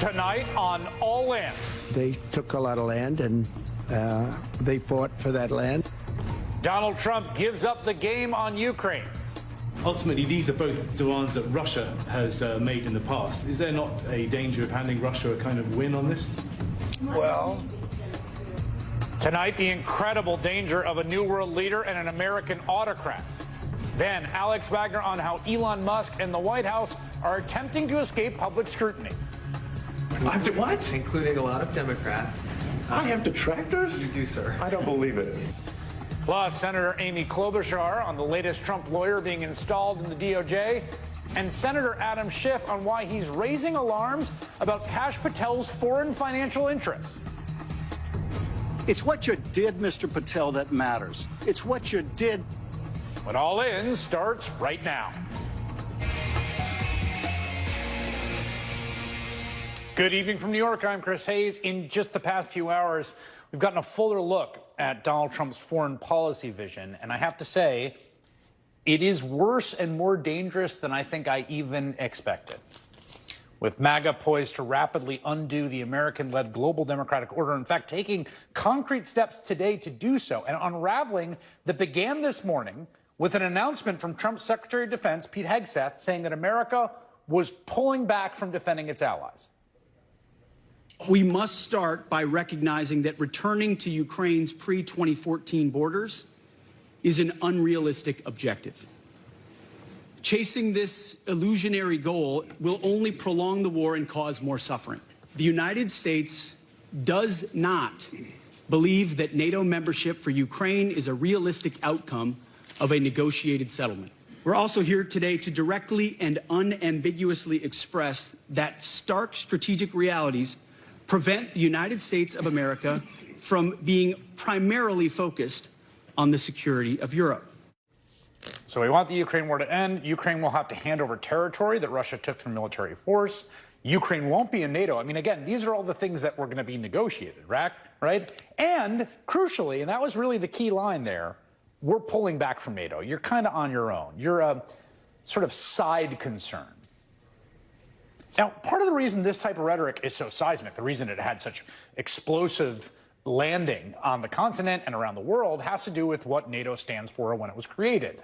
Tonight on All In. They took a lot of land, and they fought for that land. Donald Trump gives up the game on Ukraine. Ultimately, these are both demands that Russia has made in the past. Is there not a danger of handing Russia a kind of win on this? Well, Tonight, the incredible danger of a new world leader and an American autocrat. Then, Alex Wagner on how Elon Musk and the White House are attempting to escape public scrutiny. I have to what? Including a lot of Democrats. I have detractors? You do, sir. I don't believe it. Plus, Senator Amy Klobuchar on the latest Trump lawyer being installed in the DOJ, and Senator Adam Schiff on why he's raising alarms about Kash Patel's foreign financial interests. It's what you did, Mr. Patel, that matters. It's what you did. But All In starts right now. Good evening from New York. I'm Chris Hayes. In just the past few hours, we've gotten a fuller look at Donald Trump's foreign policy vision. And I have to say, it is worse and more dangerous than I think I even expected. With MAGA poised to rapidly undo the American-led global democratic order, in fact, taking concrete steps today to do so, and unraveling that began this morning with an announcement from Trump's Secretary of Defense, Pete Hegseth, saying that America was pulling back from defending its allies. We must start by recognizing that returning to Ukraine's pre-2014 borders is an unrealistic objective. Chasing this illusionary goal will only prolong the war and cause more suffering. The United States does not believe that NATO membership for Ukraine is a realistic outcome of a negotiated settlement. We're also here today to directly and unambiguously express that stark strategic realities prevent the United States of America from being primarily focused on the security of Europe. So we want the Ukraine war to end. Ukraine will have to hand over territory that Russia took through military force. Ukraine won't be in NATO. I mean, again, these are all the things that were going to be negotiated, right? And crucially, and that was really the key line there, we're pulling back from NATO. You're kind of on your own. You're a sort of side concern. Now, part of the reason this type of rhetoric is so seismic, the reason it had such explosive landing on the continent and around the world, has to do with what NATO stands for when it was created.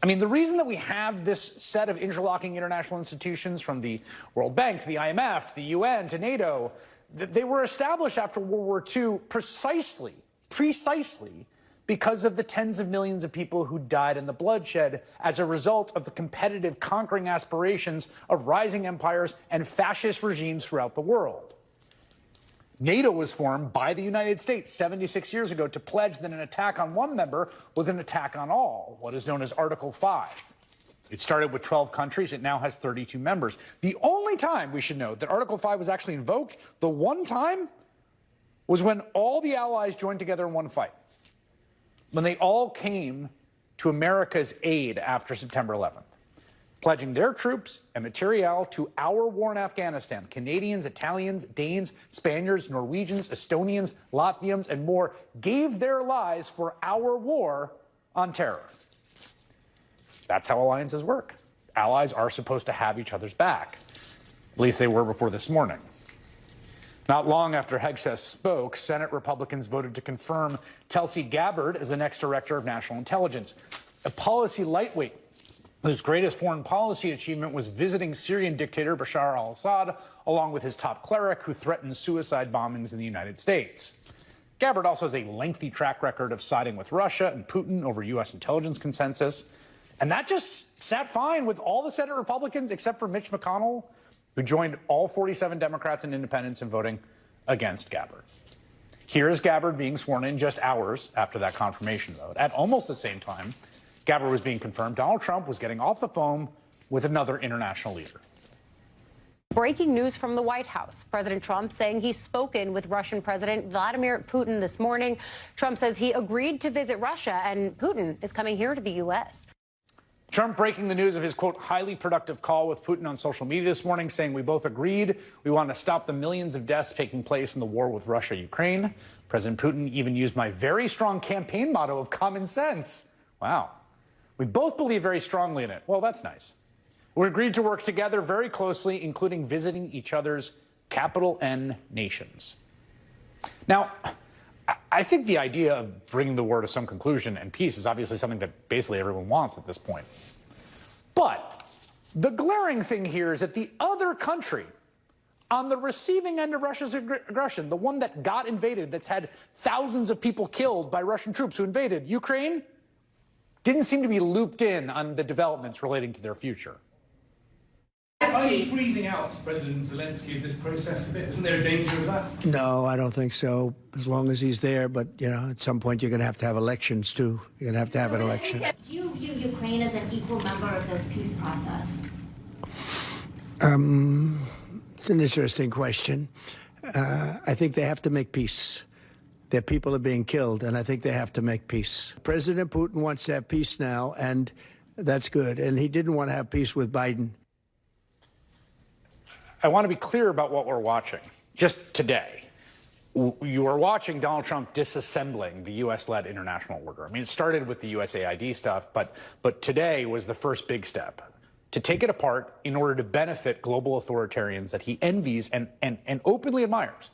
I mean, the reason that we have this set of interlocking international institutions, from the World Bank to the IMF, to the UN, to NATO, they were established after World War II precisely because of the tens of millions of people who died in the bloodshed as a result of the competitive conquering aspirations of rising empires and fascist regimes throughout the world. NATO was formed by the United States 76 years ago to pledge that an attack on one member was an attack on all, what is known as Article 5. It started with 12 countries. It now has 32 members. The only time, we should note, that Article 5 was actually invoked, the one time, was when all the allies joined together in one fight, when they all came to America's aid after September 11th. Pledging their troops and materiel to our war in Afghanistan. Canadians, Italians, Danes, Spaniards, Norwegians, Estonians, Latvians, and more gave their lives for our war on terror. That's how alliances work. Allies are supposed to have each other's back. At least they were before this morning. Not long after Hegseth spoke, Senate Republicans voted to confirm Tulsi Gabbard as the next director of national intelligence, a policy lightweight whose greatest foreign policy achievement was visiting Syrian dictator Bashar al-Assad, along with his top cleric who threatened suicide bombings in the United States. Gabbard also has a lengthy track record of siding with Russia and Putin over U.S. intelligence consensus. And that just sat fine with all the Senate Republicans except for Mitch McConnell, who joined all 47 Democrats and independents in voting against Gabbard. Here is Gabbard being sworn in just hours after that confirmation vote. At almost the same time Gabbard was being confirmed, Donald Trump was getting off the phone with another international leader. Breaking news from the White House. President Trump saying he's spoken with Russian President Vladimir Putin this morning. Trump says he agreed to visit Russia, and Putin is coming here to the U.S. Trump breaking the news of his, quote, highly productive call with Putin on social media this morning, saying we both agreed we want to stop the millions of deaths taking place in the war with Russia-Ukraine. President Putin even used my very strong campaign motto of common sense. Wow. We both believe very strongly in it. Well, that's nice. We agreed to work together very closely, including visiting each other's capital N nations. Now, I think the idea of bringing the war to some conclusion and peace is obviously something that basically everyone wants at this point. But the glaring thing here is that the other country on the receiving end of Russia's aggression, the one that got invaded, that's had thousands of people killed by Russian troops who invaded Ukraine, didn't seem to be looped in on the developments relating to their future. Are you freezing out President Zelensky of this process a bit? Isn't there a danger of that? No, I don't think so, as long as he's there. But, you know, at some point you're going to have elections, too. You're going to have an election. Do you view Ukraine as an equal member of this peace process? It's an interesting question. I think they have to make peace. Their people are being killed, and I think they have to make peace. President Putin wants to have peace now, and that's good. And he didn't want to have peace with Biden. I want to be clear about what we're watching. Just today, you are watching Donald Trump disassembling the U.S.-led international order. I mean, it started with the USAID stuff, but today was the first big step to take it apart in order to benefit global authoritarians that he envies and openly admires.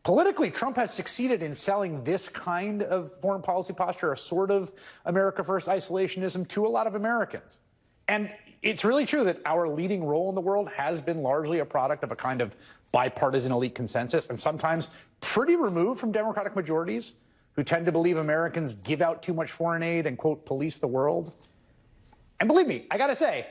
Politically, Trump has succeeded in selling this kind of foreign policy posture, a sort of America First isolationism, to a lot of Americans. And it's really true that our leading role in the world has been largely a product of a kind of bipartisan elite consensus, and sometimes pretty removed from democratic majorities who tend to believe Americans give out too much foreign aid and, quote, police the world. And believe me, I got to say,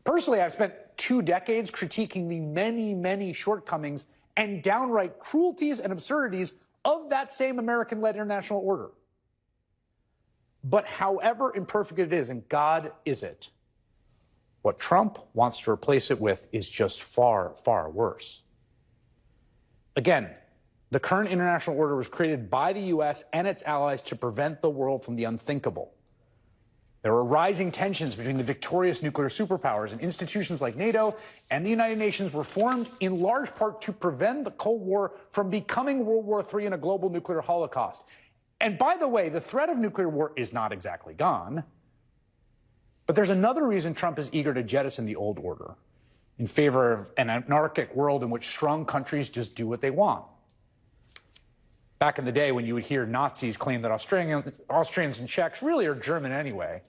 personally, I've spent 2 decades critiquing the many, many shortcomings and downright cruelties and absurdities of that same American-led international order. But however imperfect it is, and God is it, what Trump wants to replace it with is just far, far worse. Again, the current international order was created by the U.S. and its allies to prevent the world from the unthinkable. There are rising tensions between the victorious nuclear superpowers, and institutions like NATO and the United Nations were formed in large part to prevent the Cold War from becoming World War III and a global nuclear holocaust. And by the way, the threat of nuclear war is not exactly gone. But there's another reason Trump is eager to jettison the old order in favor of an anarchic world in which strong countries just do what they want. Back in the day when you would hear Nazis claim that Austrians and Czechs really are German anyway,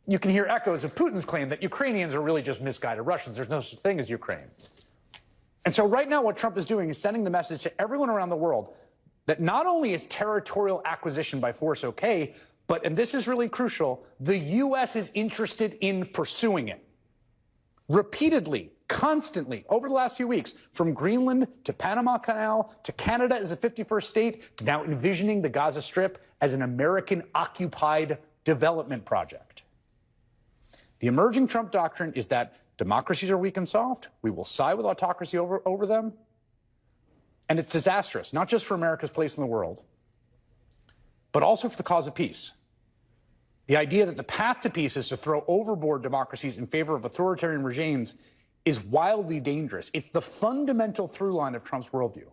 you can hear echoes of Putin's claim that Ukrainians are really just misguided Russians. There's no such thing as Ukraine. And so right now what Trump is doing is sending the message to everyone around the world that not only is territorial acquisition by force okay, but, and this is really crucial, the U.S. is interested in pursuing it. Repeatedly, constantly, over the last few weeks, from Greenland to Panama Canal to Canada as a 51st state to now envisioning the Gaza Strip as an American-occupied development project. The emerging Trump doctrine is that democracies are weak and soft. We will side with autocracy over them. And it's disastrous, not just for America's place in the world, but also for the cause of peace. The idea that the path to peace is to throw overboard democracies in favor of authoritarian regimes is wildly dangerous. It's the fundamental through line of Trump's worldview.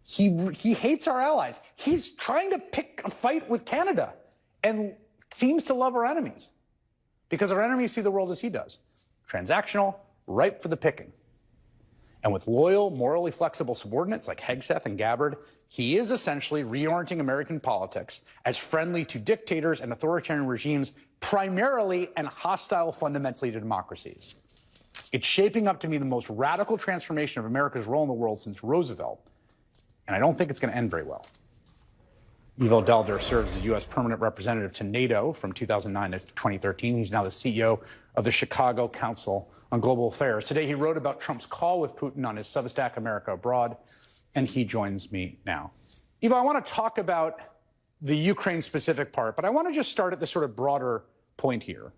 He hates our allies. He's trying to pick a fight with Canada and seems to love our enemies because our enemies see the world as he does. Transactional, ripe for the picking. And with loyal, morally flexible subordinates like Hegseth and Gabbard, he is essentially reorienting American politics as friendly to dictators and authoritarian regimes, primarily and hostile fundamentally to democracies. It's shaping up to be the most radical transformation of America's role in the world since Roosevelt, and I don't think it's going to end very well. Ivo Delder serves as U.S. permanent representative to NATO from 2009 to 2013. He's now the CEO of the Chicago Council on Global Affairs. Today, he wrote about Trump's call with Putin on his Substack America Abroad, and he joins me now. Ivo, I want to talk about the Ukraine-specific part, but I want to just start at the sort of broader point here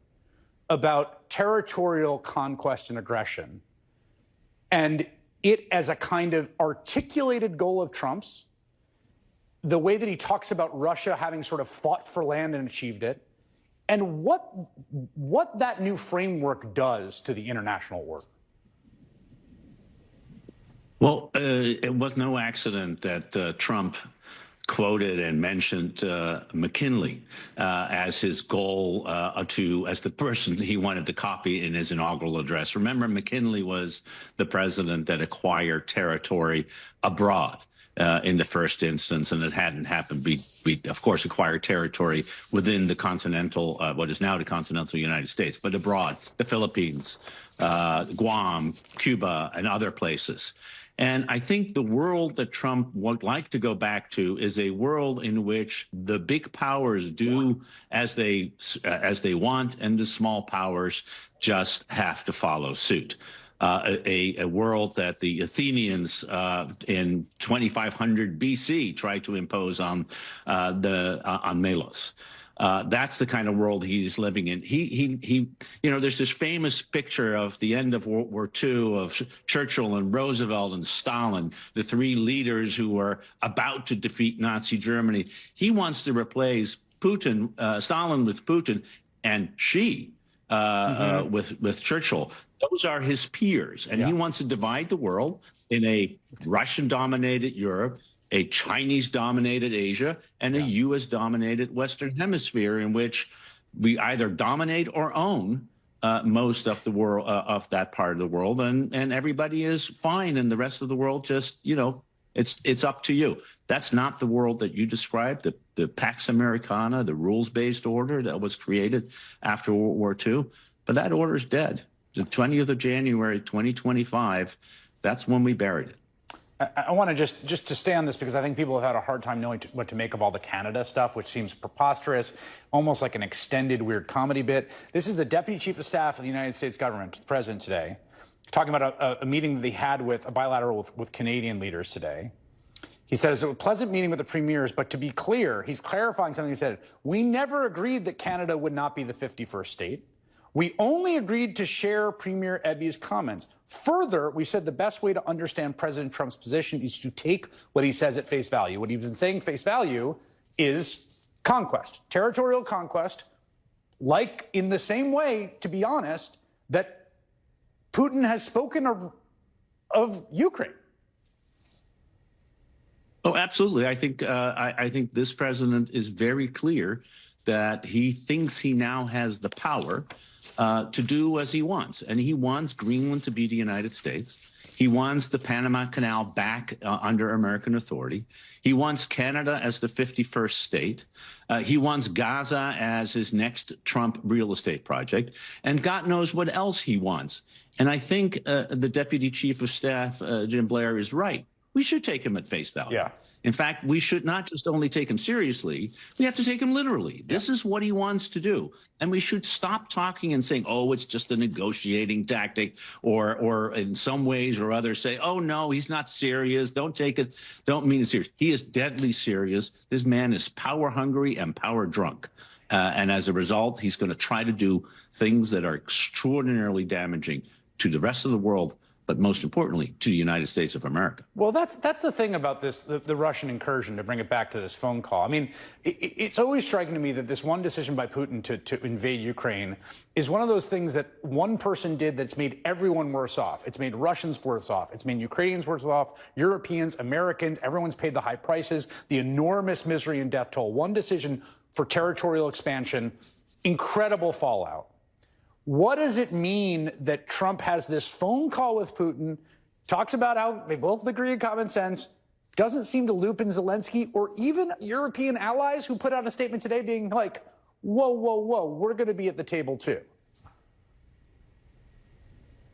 about territorial conquest and aggression, and it as a kind of articulated goal of Trump's, the way that he talks about Russia having sort of fought for land and achieved it, and what that new framework does to the international order. Well, it was no accident that Trump quoted and mentioned McKinley as his goal as the person he wanted to copy in his inaugural address. Remember, McKinley was the president that acquired territory abroad in the first instance, and it hadn't happened. We of course, acquired territory within the continental, what is now the continental United States, but abroad, the Philippines, Guam, Cuba, and other places. And I think the world that Trump would like to go back to is a world in which the big powers do as they want, and the small powers just have to follow suit. A world that the Athenians in 2500 BC tried to impose on Melos. That's the kind of world he's living in. There's this famous picture of the end of World War II of Churchill and Roosevelt and Stalin, the three leaders who were about to defeat Nazi Germany. He wants to replace Stalin with Putin, and with Churchill. Those are his peers, and he wants to divide the world in a Russian-dominated Europe, a Chinese-dominated Asia, and a U.S.-dominated Western Hemisphere, in which we either dominate or own most of the world, of that part of the world, and everybody is fine, and the rest of the world just, it's up to you. That's not the world that you described, the Pax Americana, the rules-based order that was created after World War II. But that order is dead. The 20th of January, 2025, that's when we buried it. I want to just to stay on this, because I think people have had a hard time knowing what to make of all the Canada stuff, which seems preposterous, almost like an extended weird comedy bit. This is the Deputy Chief of Staff of the United States government, the President today, talking about a meeting that they had with a bilateral with Canadian leaders today. He says it was a pleasant meeting with the premiers, but to be clear, he's clarifying something. He said, we never agreed that Canada would not be the 51st state. We only agreed to share Premier Ebby's comments. Further, we said the best way to understand President Trump's position is to take what he says at face value. What he's been saying face value is conquest, territorial conquest, like in the same way, to be honest, that Putin has spoken of Ukraine. Oh, absolutely. I think this president is very clear that he thinks he now has the power to do as he wants. And he wants Greenland to be the United States. He wants the Panama Canal back under American authority. He wants Canada as the 51st state. He wants Gaza as his next Trump real estate project. And God knows what else he wants. And I think the Deputy Chief of Staff, Jim Blair, is right. We should take him at face value. Yeah. In fact, we should not just only take him seriously, we have to take him literally. This is what he wants to do. And we should stop talking and saying, oh, it's just a negotiating tactic, or in some ways or others say, oh, no, he's not serious. Don't take it. Don't mean it serious. He is deadly serious. This man is power hungry and power drunk. And as a result, he's going to try to do things that are extraordinarily damaging to the rest of the world, but most importantly, to the United States of America. Well, that's the thing about this, the Russian incursion, to bring it back to this phone call. I mean, it's always striking to me that this one decision by Putin to invade Ukraine is one of those things that one person did that's made everyone worse off. It's made Russians worse off. It's made Ukrainians worse off, Europeans, Americans, everyone's paid the high prices, the enormous misery and death toll. One decision for territorial expansion, incredible fallout. What does it mean that Trump has this phone call with Putin, talks about how they both agree in common sense, doesn't seem to loop in Zelensky or even European allies who put out a statement today being like, whoa, whoa, whoa, we're going to be at the table too?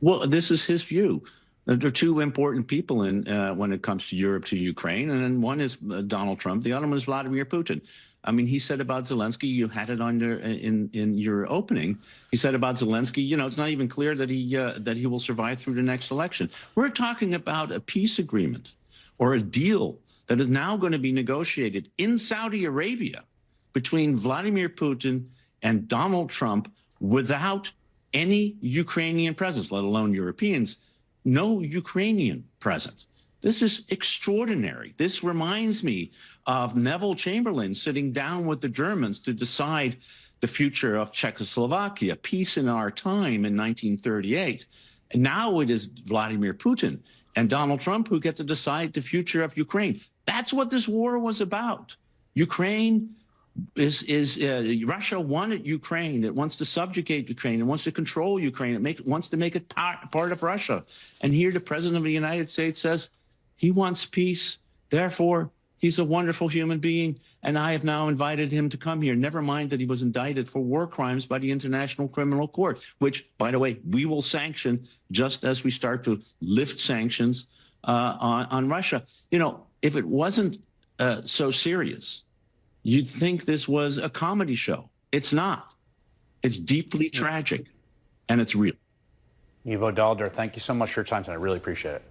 Well, this is his view. There are two important people when it comes to Europe to Ukraine, and then one is Donald Trump. The other one is Vladimir Putin. I mean, he said about Zelensky, you had it in your opening. He said about Zelensky, it's not even clear that he will survive through the next election. We're talking about a peace agreement or a deal that is now going to be negotiated in Saudi Arabia between Vladimir Putin and Donald Trump without any Ukrainian presence, let alone Europeans. No Ukrainian presence. This is extraordinary. This reminds me of Neville Chamberlain sitting down with the Germans to decide the future of Czechoslovakia, peace in our time in 1938. And now it is Vladimir Putin and Donald Trump who get to decide the future of Ukraine. That's what this war was about. Ukraine Russia wanted Ukraine. It wants to subjugate Ukraine. It wants to control Ukraine. It wants to make it part of Russia. And here the President of the United States says he wants peace. Therefore, he's a wonderful human being. And I have now invited him to come here. Never mind that he was indicted for war crimes by the International Criminal Court, which, by the way, we will sanction just as we start to lift sanctions on Russia. You know, if it wasn't so serious, you'd think this was a comedy show. It's not. It's deeply tragic, and it's real. Ivo Dalder, thank you so much for your time tonight. I really appreciate it.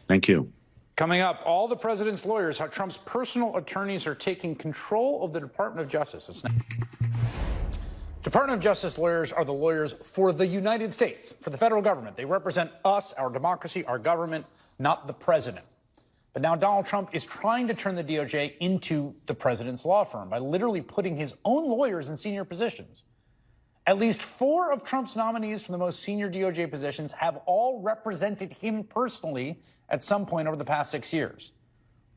Thank you. Coming up, all the president's lawyers, how Trump's personal attorneys are taking control of the Department of Justice. It's Department of Justice lawyers are the lawyers for the United States, for the federal government. They represent us, our democracy, our government, not the president. But now Donald Trump is trying to turn the DOJ into the president's law firm by literally putting his own lawyers in senior positions. At least 4 of Trump's nominees for the most senior DOJ positions have all represented him personally at some point over the past 6 years.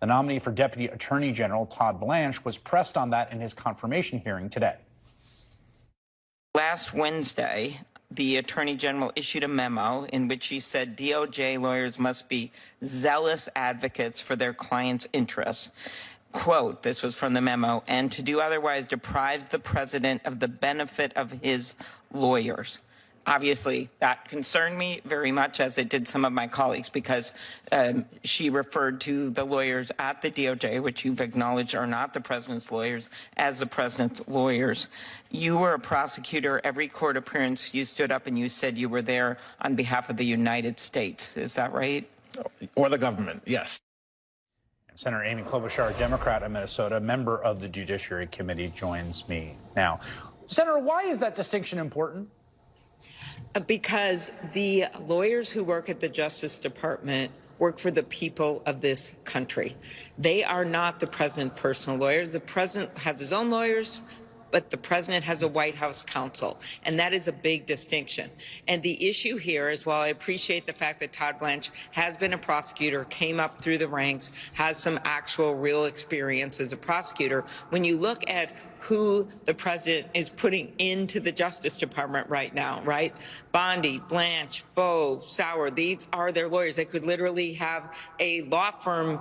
The nominee for Deputy Attorney General, Todd Blanche, was pressed on that in his confirmation hearing today. Last Wednesday, the Attorney General issued a memo in which he said DOJ lawyers must be zealous advocates for their clients' interests. Quote, this was from the memo, and to do otherwise deprives the president of the benefit of his lawyers. Obviously, that concerned me very much, as it did some of my colleagues, because she referred to the lawyers at the DOJ, which you've acknowledged are not the president's lawyers, as the president's lawyers. You were a prosecutor. Every court appearance, you stood up and you said you were there on behalf of the United States. Is that right? Or the government, yes. Senator Amy Klobuchar, Democrat of Minnesota, member of the Judiciary Committee, joins me now. Senator, why is that distinction important? Because the lawyers who work at the Justice Department work for the people of this country. They are not the president's personal lawyers. The president has his own lawyers, but the president has a White House counsel, and that is a big distinction. And the issue here is, while I appreciate the fact that Todd Blanche has been a prosecutor, came up through the ranks, has some actual real experience as a prosecutor, when you look at who the president is putting into the Justice Department right now, right? Bondi, Blanche, Bowe, Sauer, these are their lawyers. They could literally have a law firm.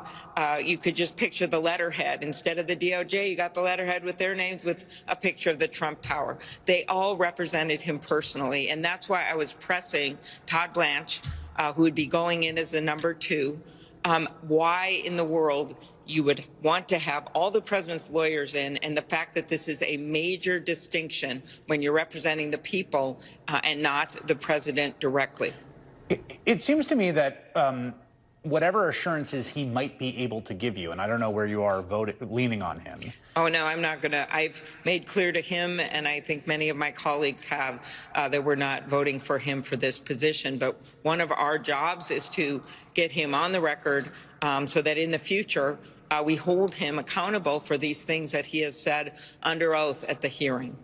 You could just picture the letterhead. Instead of the DOJ, you got the letterhead with their names with a picture of the Trump Tower. They all represented him personally, and that's why I was pressing Todd Blanche, who would be going in as the number 2, why in the world you would want to have all the president's lawyers in, and the fact that this is a major distinction when you're representing the people and not the president directly. It seems to me that whatever assurances he might be able to give you, and I don't know where you are leaning on him. Oh, no, I'm not going to. I've made clear to him, and I think many of my colleagues have, that we're not voting for him for this position. But one of our jobs is to get him on the record so that in the future we hold him accountable for these things that he has said under oath at the hearing.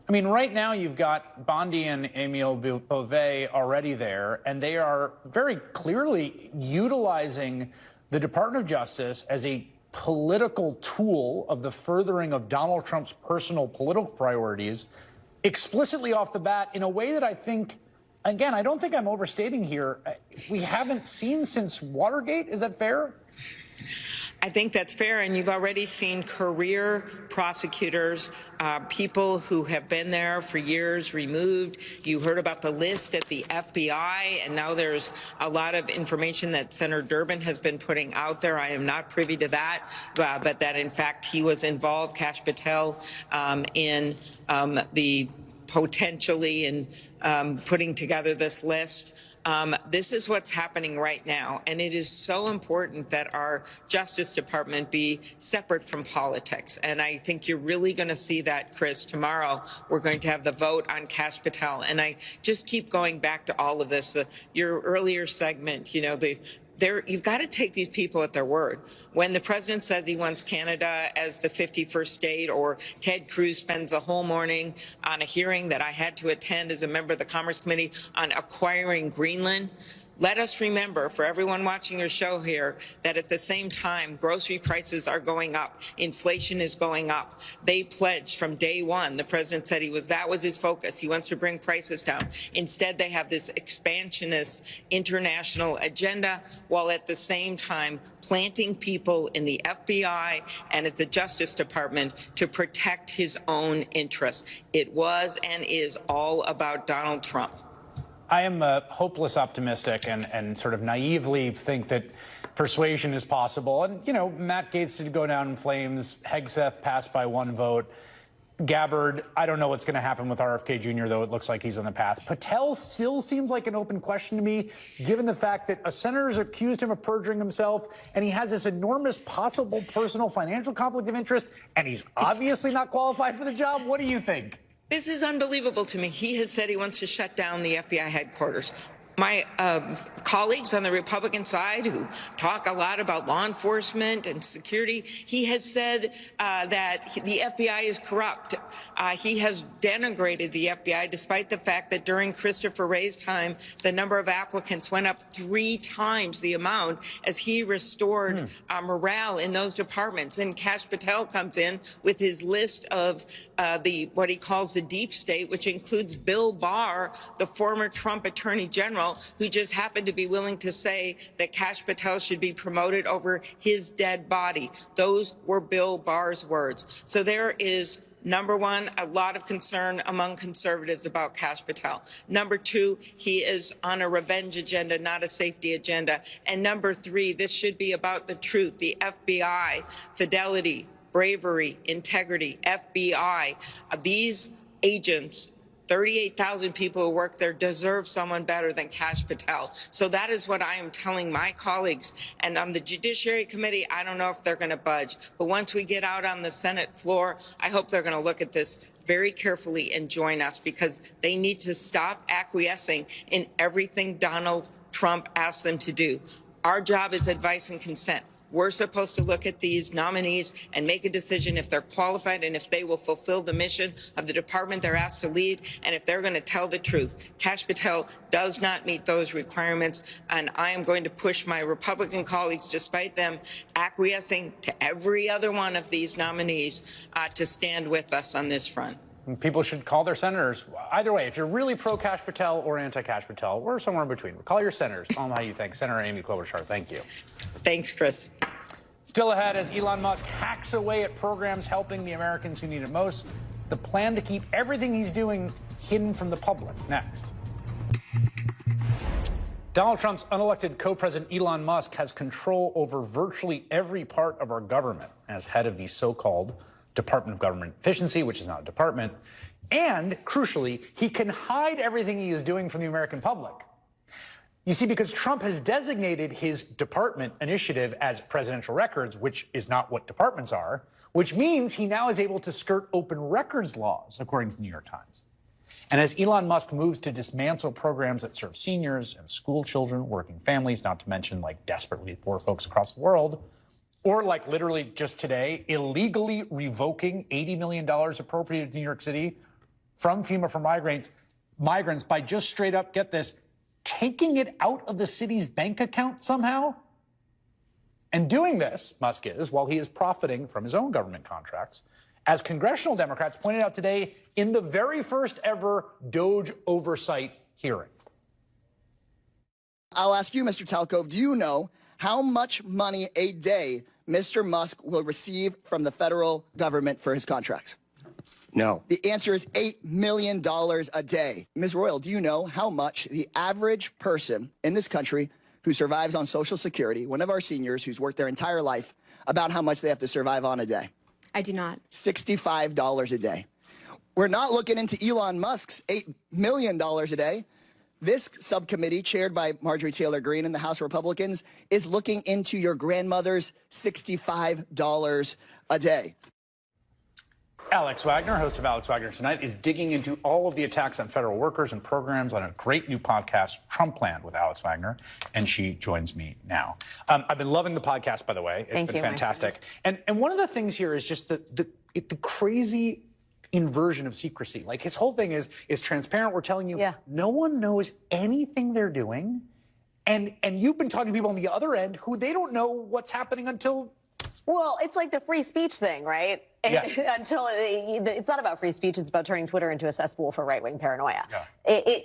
I mean, right now you've got Bondi and Emile Beauvais already there, and they are very clearly utilizing the Department of Justice as a political tool of the furthering of Donald Trump's personal political priorities, explicitly off the bat, in a way that I think, again, I don't think I'm overstating here, we haven't seen since Watergate. Is that fair? I think that's fair, and you've already seen career prosecutors, people who have been there for years, removed. You heard about the list at the FBI, and now there's a lot of information that Senator Durbin has been putting out there. I am not privy to that, but that, in fact, he was involved, Kash Patel, in the potentially in putting together this list. This is what's happening right now, and it is so important that our Justice Department be separate from politics. And I think you're really going to see that, Chris. Tomorrow, we're going to have the vote on Kash Patel. And I just keep going back to all of this. Your earlier segment, you know, you've got to take these people at their word. When the president says he wants Canada as the 51st state, or Ted Cruz spends the whole morning on a hearing that I had to attend as a member of the Commerce Committee on acquiring Greenland, Let us remember, for everyone watching your show here, that at the same time, grocery prices are going up, inflation is going up. They pledged from day one, the president said that was his focus. He wants to bring prices down. Instead, they have this expansionist international agenda, while at the same time planting people in the FBI and at the Justice Department to protect his own interests. It was and is all about Donald Trump. I am hopeless optimistic and sort of naively think that persuasion is possible. And, you know, Matt Gaetz did go down in flames. Hegseth passed by 1 vote. Gabbard, I don't know what's going to happen with RFK Jr., though it looks like he's on the path. Patel still seems like an open question to me, given the fact that a senator's accused him of perjuring himself, and he has this enormous possible personal financial conflict of interest, and he's obviously not qualified for the job. What do you think? This is unbelievable to me. He has said he wants to shut down the FBI headquarters. My colleagues on the Republican side who talk a lot about law enforcement and security, he has said that the FBI is corrupt. He has denigrated the FBI, despite the fact that during Christopher Wray's time, the number of applicants went up 3 times the amount as he restored morale in those departments. Then Kash Patel comes in with his list of what he calls the deep state, which includes Bill Barr, the former Trump Attorney General, who just happened to be willing to say that Kash Patel should be promoted over his dead body. Those were Bill Barr's words. So there is, number one, a lot of concern among conservatives about Kash Patel. Number 2, he is on a revenge agenda, not a safety agenda. And number 3, this should be about the truth, the FBI, fidelity, bravery, integrity, FBI. These agents, 38,000 people who work there, deserve someone better than Kash Patel. So that is what I am telling my colleagues. And on the Judiciary Committee, I don't know if they're going to budge. But once we get out on the Senate floor, I hope they're going to look at this very carefully and join us, because they need to stop acquiescing in everything Donald Trump asks them to do. Our job is advice and consent. We're supposed to look at these nominees and make a decision if they're qualified and if they will fulfill the mission of the department they're asked to lead, and if they're going to tell the truth. Kash Patel does not meet those requirements, and I am going to push my Republican colleagues, despite them acquiescing to every other one of these nominees, to stand with us on this front. People should call their senators. Either way, if you're really pro-Kash Patel or anti-Kash Patel, we're somewhere in between. Call your senators. Tell them how you think. Senator Amy Klobuchar, thank you. Thanks, Chris. Still ahead, as Elon Musk hacks away at programs helping the Americans who need it most, the plan to keep everything he's doing hidden from the public. Next. Donald Trump's unelected co-president Elon Musk has control over virtually every part of our government as head of the so-called Department of Government Efficiency, which is not a department. And, crucially, he can hide everything he is doing from the American public. You see, because Trump has designated his department initiative as presidential records, which is not what departments are, which means he now is able to skirt open records laws, according to the New York Times. And as Elon Musk moves to dismantle programs that serve seniors and school children, working families, not to mention like desperately poor folks across the world, or like literally just today, illegally revoking $80 million appropriated to New York City from FEMA for migrants by just straight up, get this, taking it out of the city's bank account somehow. And doing this, Musk is, while he is profiting from his own government contracts, as congressional Democrats pointed out today in the very first ever DOJ oversight hearing. I'll ask you, Mr. Talcove, do you know how much money a day Mr. Musk will receive from the federal government for his contracts? No. The answer is $8 million a day. Ms. Royal, do you know how much the average person in this country who survives on Social Security, one of our seniors who's worked their entire life, about how much they have to survive on a day? I do not. $65 a day. We're not looking into Elon Musk's $8 million a day. This subcommittee, chaired by Marjorie Taylor Greene and the House Republicans, is looking into your grandmother's $65 a day. Alex Wagner, host of Alex Wagner Tonight, is digging into all of the attacks on federal workers and programs on a great new podcast, Trumpland, with Alex Wagner, and she joins me now. I've been loving the podcast, by the way. It's been fantastic. And one of the things here is just the crazy inversion of secrecy. Like, his whole thing is transparent. We're telling you no one knows anything they're doing. And you've been talking to people on the other end who they don't know what's happening until... Well, it's like the free speech thing, right? Yes. Until it's not about free speech, it's about turning Twitter into a cesspool for right-wing paranoia. Yeah.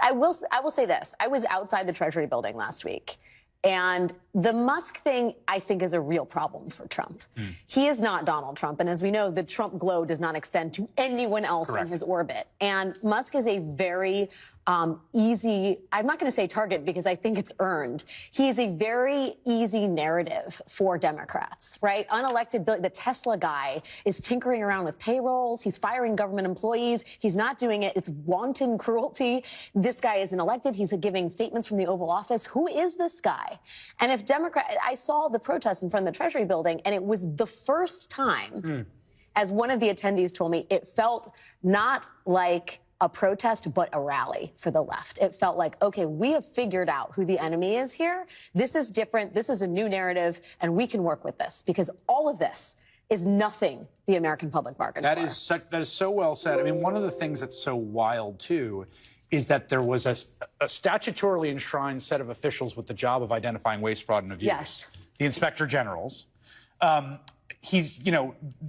I will say this. I was outside the Treasury building last week, and the Musk thing, I think, is a real problem for Trump. He is not Donald Trump, and as we know, the Trump glow does not extend to anyone else in his orbit. And Musk is a very easy, I'm not going to say target because I think it's earned. He is a very easy narrative for Democrats, right? Unelected, the Tesla guy is tinkering around with payrolls. He's firing government employees. He's not doing it. It's wanton cruelty. This guy isn't elected. He's giving statements from the Oval Office. Who is this guy? And if I saw the protest in front of the Treasury building, and it was the first time, as one of the attendees told me, it felt not like a protest, but a rally for the left. It felt like, okay, we have figured out who the enemy is here. This is different. This is a new narrative, and we can work with this because all of this is nothing the American public bargained for. That is so well said. I mean, one of the things that's so wild, too, is that there was a statutorily enshrined set of officials with the job of identifying waste, fraud, and abuse. Yes. The inspector generals.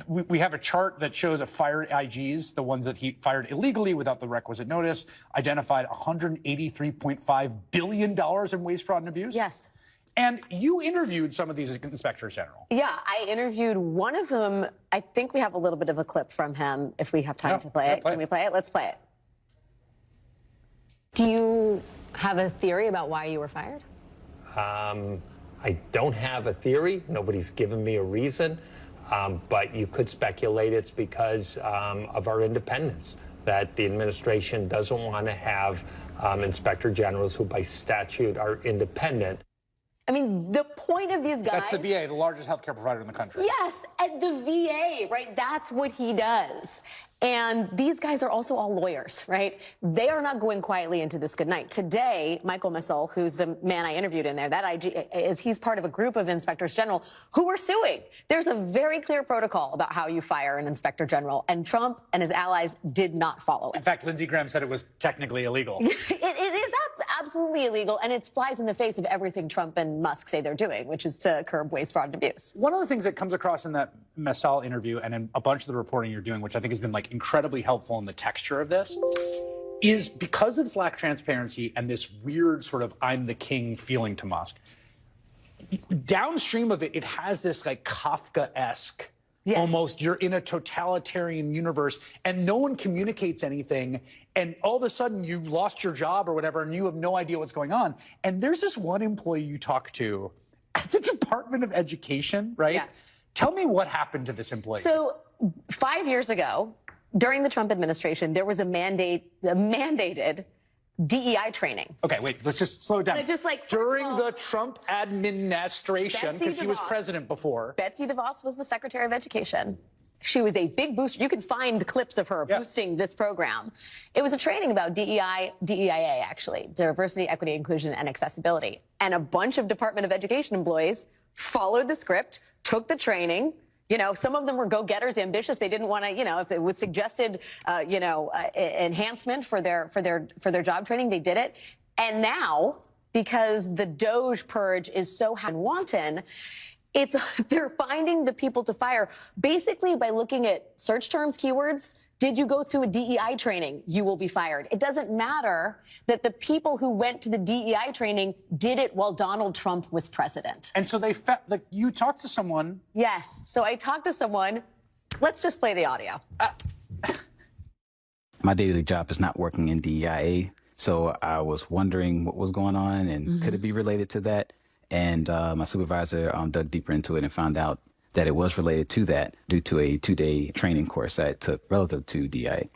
We have a chart that shows a fired IGs, the ones that he fired illegally without the requisite notice, identified $183.5 billion in waste, fraud, and abuse. Yes. And you interviewed some of these inspectors general. Yeah, I interviewed one of whom. I think we have a little bit of a clip from him if we have time to play it. Can we play it? Let's play it. Do you have a theory about why you were fired? I don't have a theory. Nobody's given me a reason. But you could speculate it's because of our independence, that the administration doesn't want to have inspector generals who by statute are independent. I mean, the point of these guys... That's the VA, the largest healthcare provider in the country. Yes, at the VA, right? That's what he does. And these guys are also all lawyers, right? They are not going quietly into this good night. Today, Michael Missel, who's the man I interviewed in there, that IG, he's part of a group of inspectors general who are suing. There's a very clear protocol about how you fire an inspector general, and Trump and his allies did not follow it. In fact, Lindsey Graham said it was technically illegal. It is absolutely illegal, and it flies in the face of everything Trump and Musk say they're doing, which is to curb waste, fraud, and abuse. One of the things that comes across in that Missel interview and in a bunch of the reporting you're doing, which I think has been like incredibly helpful in the texture of this, is because of this lack of transparency and this weird sort of I'm the king feeling to Musk, downstream of it, it has this like Kafka-esque, almost you're in a totalitarian universe and no one communicates anything. And all of a sudden you lost your job or whatever and you have no idea what's going on. And there's this one employee you talk to at the Department of Education, right? Yes. Tell me what happened to this employee. So 5 years ago, during the Trump administration, there was a mandated DEI training. Okay, wait, let's just slow it down. Just like during the Trump administration, because he was president before. Betsy DeVos was the Secretary of Education. She was a big booster. You can find clips of her boosting this program. It was a training about DEIA, actually, diversity, equity, inclusion, and accessibility. And a bunch of Department of Education employees followed the script, took the training. You know, some of them were go-getters, ambitious. They didn't want to, you know, if it was suggested, enhancement for their job training, they did it. And now, because the Doge purge is so wanton, they're finding the people to fire basically by looking at search terms, keywords. Did you go through a DEI training? You will be fired. It doesn't matter that the people who went to the DEI training did it while Donald Trump was president. And so you talked to someone. Yes. So I talked to someone. Let's just play the audio. My daily job is not working in DEIA, so I was wondering what was going on and could it be related to that? And my supervisor dug deeper into it and found out that it was related to that due to a 2-day training course I took relative to DEI.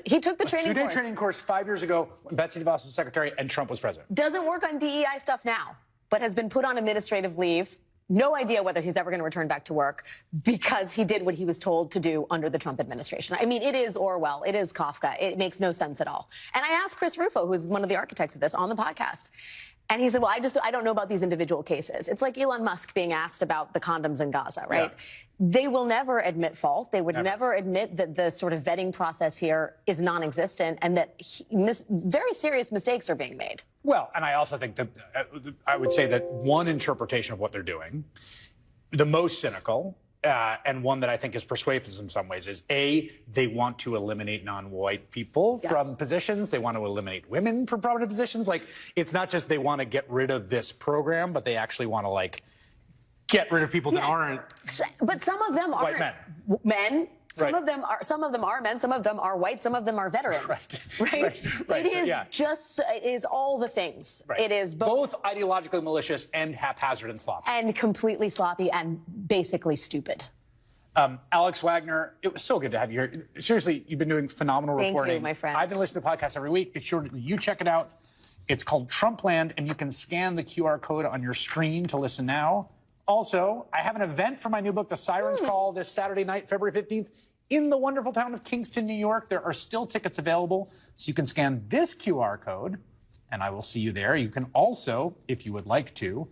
He took the training course. 2-day training course 5 years ago when Betsy DeVos was secretary and Trump was president. Doesn't work on DEI stuff now, but has been put on administrative leave. No idea whether he's ever going to return back to work because he did what he was told to do under the Trump administration. I mean, it is Orwell. It is Kafka. It makes no sense at all. And I asked Chris Rufo, who's one of the architects of this, on the podcast. And he said, well, I don't know about these individual cases. It's like Elon Musk being asked about the condoms in Gaza, right? Yeah. They will never admit fault. They would never admit that the sort of vetting process here is non-existent and that very serious mistakes are being made. Well, and I also think that I would say that one interpretation of what they're doing, the most cynical, and one that I think is persuasive in some ways, is A, they want to eliminate non-white people from positions. They want to eliminate women from prominent positions. Like, it's not just they want to get rid of this program, but they actually want to, like, get rid of people that aren't But some of them white aren't men. Some of them are men, some of them are white, some of them are veterans. Right? It is all the things. Right. It is both ideologically malicious and haphazard and sloppy. And completely sloppy and basically stupid. Alex Wagner, it was so good to have you here. Seriously, you've been doing phenomenal reporting. Thank you, my friend. I've been listening to the podcast every week. Be sure you check it out. It's called Trumpland, and you can scan the QR code on your screen to listen now. Also, I have an event for my new book, The Sirens Call, this Saturday night, February 15th, in the wonderful town of Kingston, New York. There are still tickets available, so you can scan this QR code, and I will see you there. You can also, if you would like to,